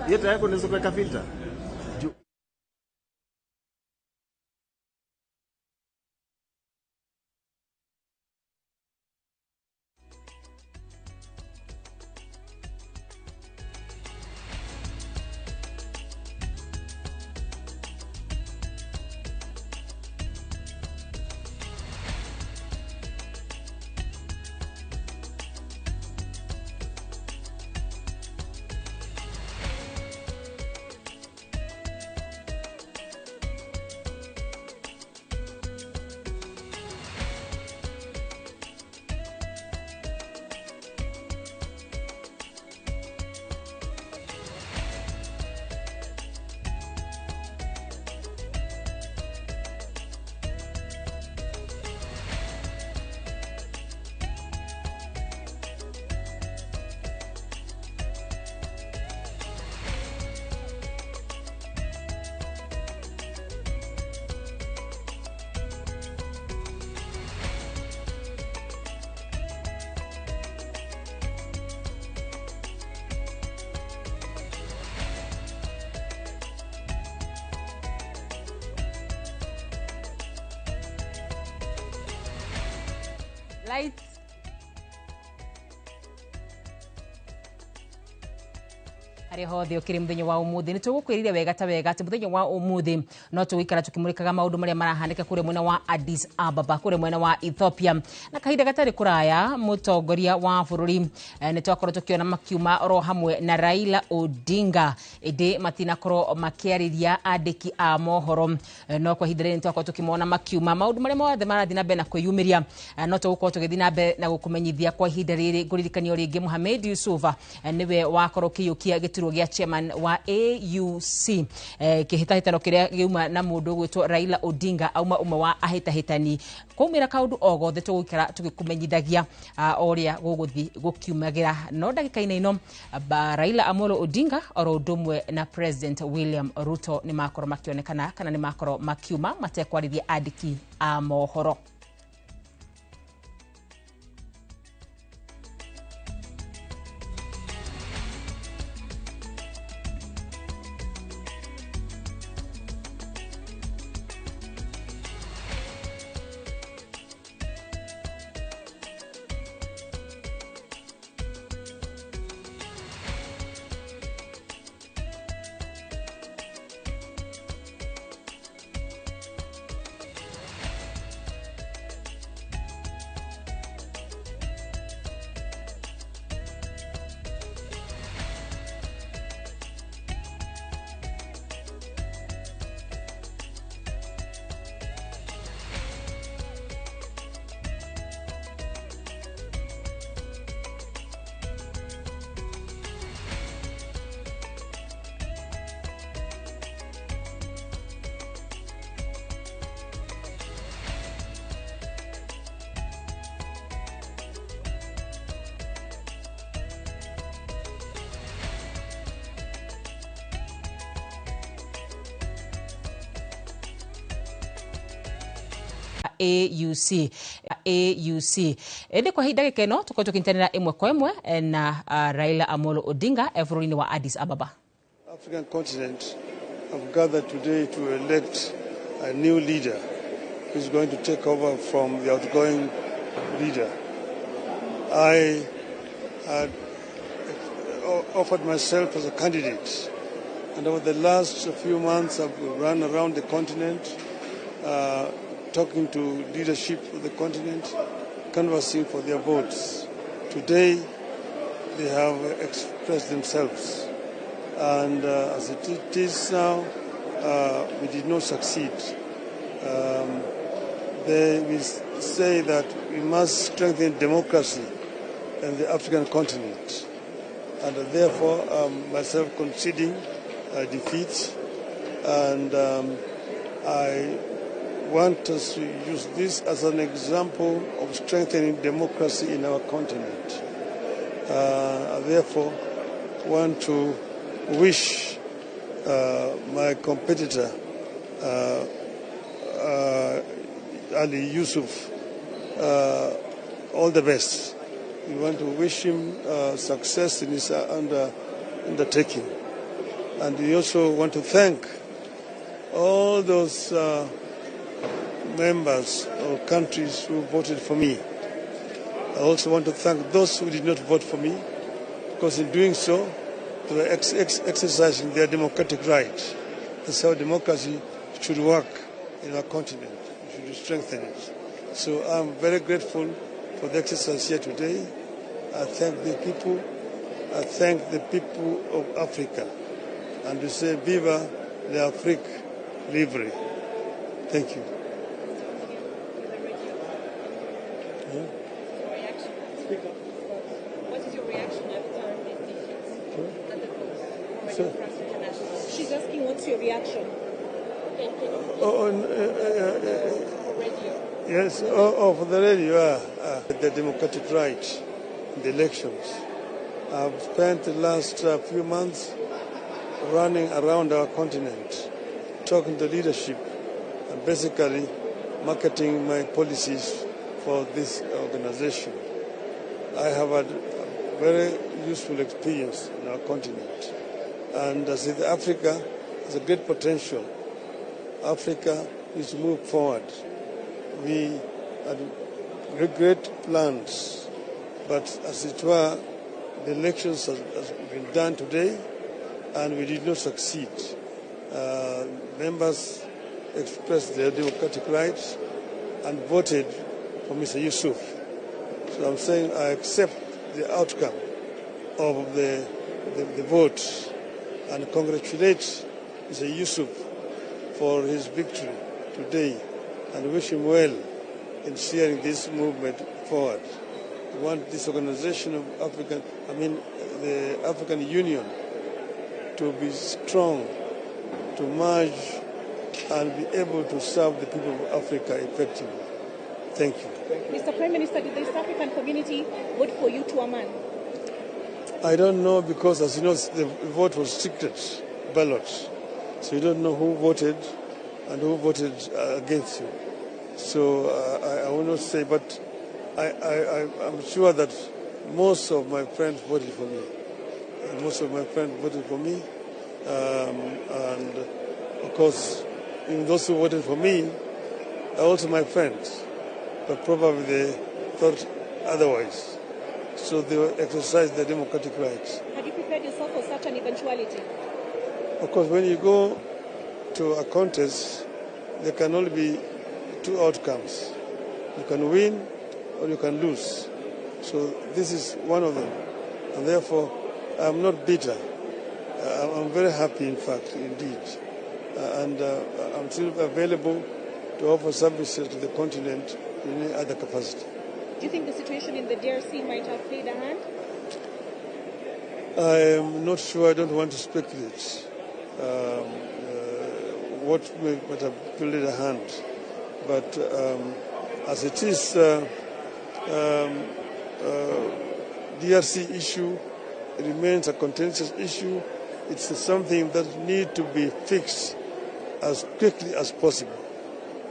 Yeta yako unaweza kuweka filter. Lights. Hari hothe ukiri muthenya wa umuthi nitugukwirire wega ta wega ati muthenya wa umuthi no tuikara tukimurikaga maundu maria marahaneka kure mwena wa Addis Ababa kure mwena wa Ethiopia na kahinda gatari kuraya mutongoria wa bururi nitwakorwo tukiona makiuma ro hamwe na Raila Odinga indi matina korwo makiariria andiki a mohoro no kwa hindire nitwakorwo tukimona makiuma maundu maria mothe marathi na bena kwiyumiria no tugukorwo tugithi na be na gukumenyithia kwa hinda riri nguririkanio ringi Mohamed Yusuf niwe wakorwo kiyukia gia chairman wa AUC kihitahitano kiria giuma na mundu gwitwo Raila Odinga auma umwe wa ahitahitani kumira kaundu ogothe tugukira tugikumenyithagia oria guguthi gukiumagira no ndagika-ini ino Raila Amolo Odinga oro ndumwe na President William Ruto ni makoro makionekana kana ni makoro makiuma matekwarithia andiki a mohoro. AUC ende kwa hidage keno tuko tukintanira imwe kwa imwe na Raila Amolo Odinga everini wa Addis Ababa. African continent have gathered today to elect a new leader who is going to take over from the outgoing leader. I had offered myself as a candidate. And over the last few months, I've run around the continent, talking to leadership of the continent, canvassing for their votes. Today, they have expressed themselves. And as it is now, we did not succeed. They will say that we must strengthen democracy in the African continent. And therefore, myself conceding defeat. And I want us to use this as an example of strengthening democracy in our continent. I therefore want to wish my competitor, Ali Yusuf, all the best. We want to wish him success in his undertaking. And we also want to thank all those members or countries who voted for me. I also want to thank those who did not vote for me, because in doing so, they were exercising their democratic right. That's how democracy should work in our continent. We should strengthen it. So I'm very grateful for the exercise here today. I thank the people. I thank the people of Africa. And we say, Viva l'Afrique libre. Thank you. What is your reaction after the defeat at the polls? Sure. She's asking what's your reaction? Radio. Yes, for the radio. The democratic right in the elections. I've spent the last few months running around our continent, talking to leadership, and basically marketing my policies for this organization. I have had a very useful experience in our continent. And I see that Africa has a great potential. Africa needs to move forward. We had great plans, but as it were, the elections has been done today, and we did not succeed. Members expressed their democratic rights and voted for Mr. Yusuf. So I'm saying I accept the outcome of the vote and congratulate Mr. Yusuf for his victory today and wish him well in steering this movement forward. We want this organization of the African Union to be strong, to merge and be able to serve the people of Africa effectively. Thank you. Mr. Prime Minister, did the East African community vote for you to a man? I don't know, because as you know, the vote was secret ballot. So you don't know who voted and who voted against you. So I will not say, but I'm sure that most of my friends voted for me. And of course, even those who voted for me are also my friends. But probably they thought otherwise. So they exercised their democratic rights. Have you prepared yourself for such an eventuality? Of course, when you go to a contest, there can only be two outcomes. You can win or you can lose. So this is one of them. And therefore, I'm not bitter. I'm very happy, in fact, indeed. And I'm still available to offer services to the continent in any other capacity. Do you think the situation in the DRC might have played a hand? I am not sure. I don't want to speculate what might have played a hand. But as it is, DRC issue remains a contentious issue. It's something that needs to be fixed as quickly as possible,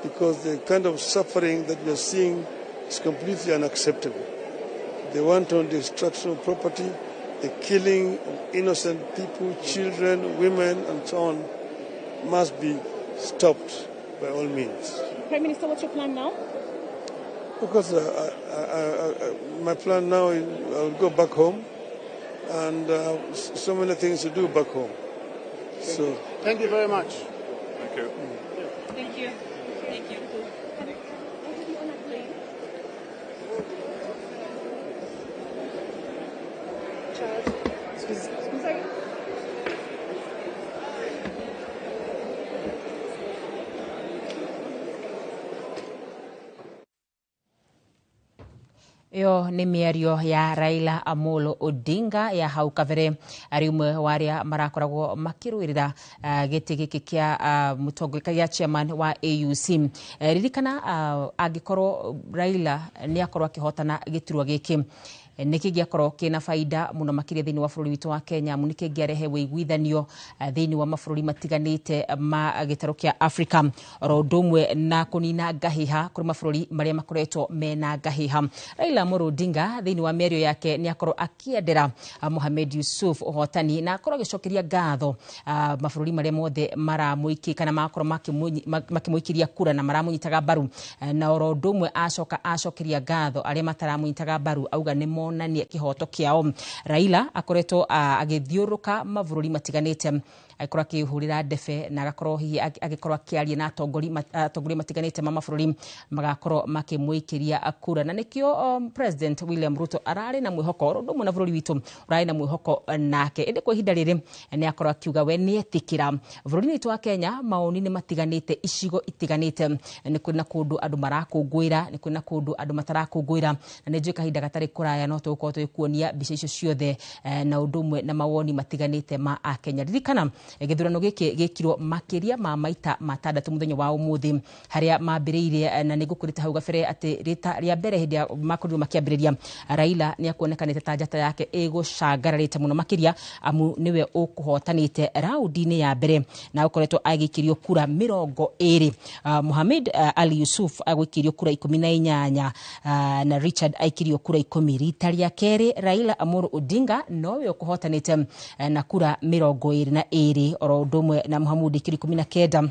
because the kind of suffering that we are seeing is completely unacceptable. The wanton destruction of property, the killing of innocent people, children, women, and so on, must be stopped by all means. Prime Minister, what's your plan now? Because my plan now is I will go back home and so many things to do back home. So thank you very much. Thank you. Thank you. Thank you. Yo nĩ mĩario ya Raila Amolo Odinga ya hau kabere arĩ ũmwe wa arĩa marakoragwo makĩrũĩrĩra gĩtĩ gĩkĩ kĩa mũtongoria chairman wa AUC. Ririkana angĩkorwo Raila nĩ akorwo akĩhotana gĩturwa gĩkĩ nĩkĩ gĩakorwo kĩna faida mũno makĩria thĩinĩ wa bũrũri witũ wa Kenya, nĩkĩ gĩarehe wĩiguithanio thĩinĩ wa mabũrũri matiganĩte ma gĩtarũ kĩa Africa, oro ũndũ ũmwe na kũnina ngahĩha kũrĩ mabũrũri marĩa makoretwo mena ngahĩha. Raila Amolo Odinga thĩinĩ wa mĩario yake nĩ akorwo akĩendera Mohamed Yusuf ũhotani na akorwo agĩcokeria ngatho mabũrũri marĩa mothe maramũikia kana makorwo makĩmũikĩria kura na maramũnyitaga mbaru, na oro ũndũ ũmwe acokeria ngatho arĩa mataramũnyitaga mbaru, auga nĩ monanie kĩhoto kĩao. Raila akoretwo agĩthiũrũka mabũrũri matiganĩte, akorwo akĩhũrĩra ndebe na agakorwo hihi agĩkorwo akĩaria na atongoria matiganĩte ma mabũrũri magakorwo makĩmũikĩria kura, na nĩkĩo President William Ruto ararĩ na mwĩhoko ũndũ ũmwe na bũrũri witũ ũrarĩ na mwĩhoko nake. Ĩndĩ kwa ihinda rĩrĩ nĩ akorwo akiuga we nĩ etĩkĩra bũrũri witũ wa Kenya maoni nĩ matiganĩte, icigo itiganĩte, nĩ kũrĩ na kũndũ andũ marakũngũĩra, nĩ kũrĩ na kũndũ andũ matarakũngũĩra, na nĩ njũĩ kahinda gatarĩ kũraya no tũgũkorwo tũgĩkuonia mbica icio ciothe na ũndũ ũmwe na mawoni matiganĩte ma Akenya. Ririkana gĩthurano gĩkĩ gĩkirwo makĩria ma maita matandatũ mũthenya wa ũmũthĩ, harĩa mambĩrĩirie na nĩ ngũkũrĩte hau gabere atĩ rita rĩa mbere hĩndĩ ya makorirwo makĩambĩrĩria Raila nĩ akuonekanĩte ta njata yake ĩgũcangararĩte mũno makĩria amu nĩwe ũkũhotanĩte raundi-inĩ ya mbere na ũkoretwo agĩikĩrio kura 20. Mohamed Ali Yusuf agũikĩrio kura 18 na Richard aikirio kura 10. Rita rĩa kerĩ Raila Amolo Odinga nowe ũkũhotanĩte na kura 22, oro ũndũ ũmwe na Mohamud ikiri 19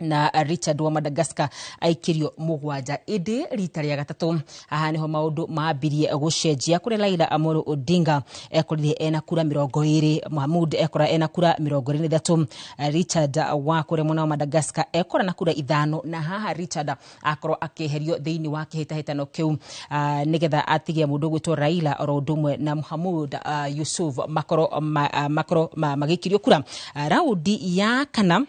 na Richard wa Madagascar aikirio 7. Ĩndĩ rita rĩa gatatũ haha nĩho maũndũ maambirie gũcenjia kũrĩ Raila Amolo Odinga ekorire ena kura 20, Mohamud ekora ena kura 23, Richard wa kũrĩ mwena wa Madagascar ekora na kura 5, na haha Richard akorwo akĩeherio thĩinĩ wa kĩhĩtahĩtano kĩu nĩgetha atige mũndũ gwĩtwo Raila, oro ũndũ ũmwe na Mohamud Yusuf makorwo magĩikirio kura. Raundi ya kana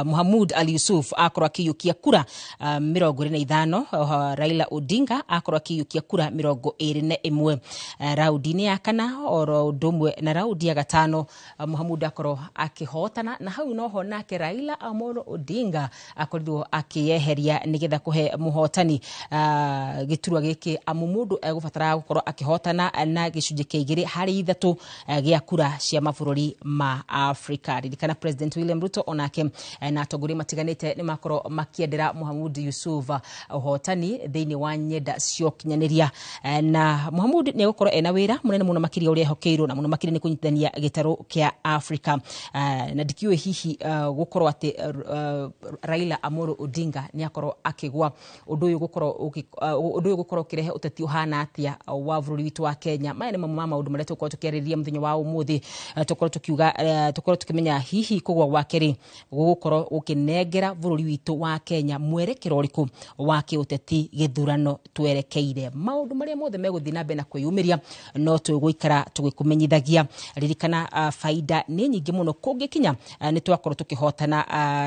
Mohamud Ali Yusuf akorwo akĩiyũkia kura 25, Raila Odinga akorwo akĩiyũkia kura 21. Raundi-inĩ ya kana oro ũndũ ũmwe na raundi ya gatano Mohamud akorwo akĩhotana, na hau noho nake Raila Amolo Odinga akorirwo akĩyeheria nĩgetha kũhe mũhotani gĩturwa gĩkĩ amu mũndũ egũbatara gũkorwo akĩhotana na gĩcunjĩ kĩa 2/3 gĩa kura cia mabũrũri ma Africa. Ririkana President William Ruto onake na atongoria matiganĩte nĩ makorwo makĩendera Mohamud Yusuf ũhotani thĩinĩ wa nyenda cia ũkinyanĩria, na Mohamud nĩ egũkorwo ena wĩra mũnene mũno makĩria ũrĩa ehokeirwo na mũno makĩria nĩ kũnyitithania gĩtarũ kĩa Africa, na ndikiũĩ hihi gũkorwo atĩ Raila Amolo Odinga nĩ akorwo akĩgwa ũndũ ũyũ gũkorwo ũkĩrehe ũteti ũhana atĩa wa bũrũri witũ wa Kenya. Maya nĩ mamwe ma maũndũ marĩa tũkorwo tũkĩarĩrĩria mũthenya wa ũmũthĩ, tũkorwo tũkĩmenya hihi kũgwa gwake rĩ gũgũkorwo ũkĩnengera bũrũri witũ wa Kenya mwerekero ũrĩkũ wa kĩũteti gĩthurano twerekeire. Maũndũ marĩa mothe megũthiĩ na mbere na kwĩyumĩria no tũgũikara tũgĩkũmenyithagia. Ririkana faida nĩ nyingĩ mũno kũngĩkinya nĩ twakorwo tũkĩhotana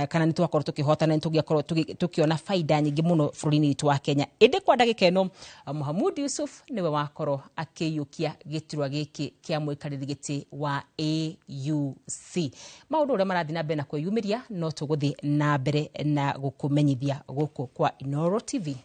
kana nĩ twakorwo tũkĩhotana, nĩ tũgĩakorwo tũkĩona faida nyingĩ mũno bũrũri-inĩ witũ wa Kenya. Ĩndĩ kwa ndagĩka ĩno Mohamud Yusuf nĩwe wakorwo akĩiyũkia gĩturwa gĩkĩ kĩa mũikarĩri gĩtĩ wa AUC. Maũndũ ũrĩa marathiĩ na mbere na kwĩyumĩria no tũgũthiĩ na mbere na gũkũmenyithia gũkũ kwa Inooro TV.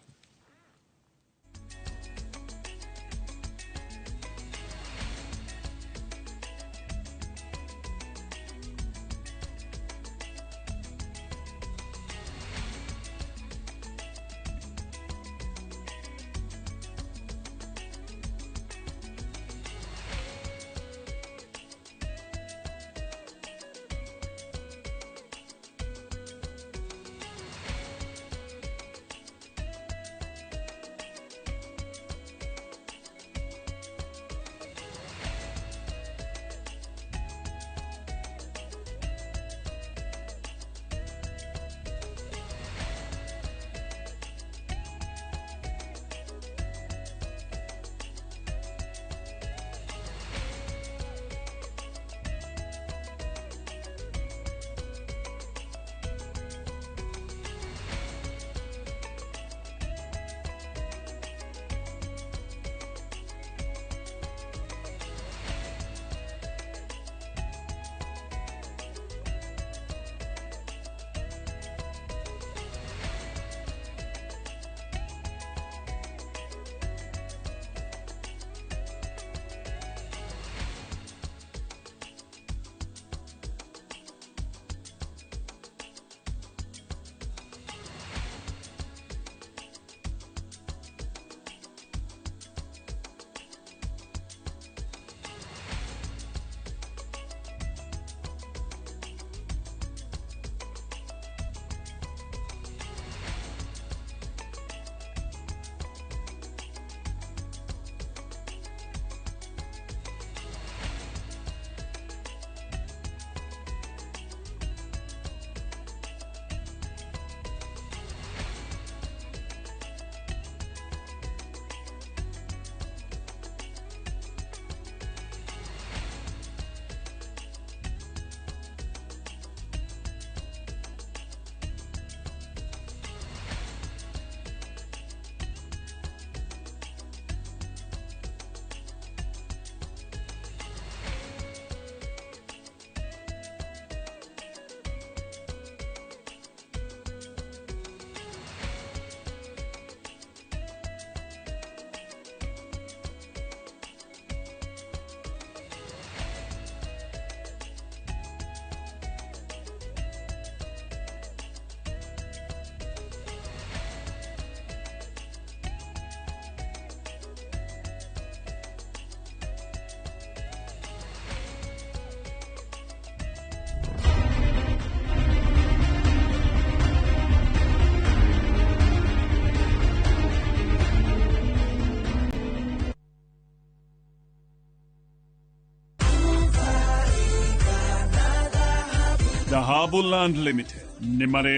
Dhahabu Land Limited. Nimare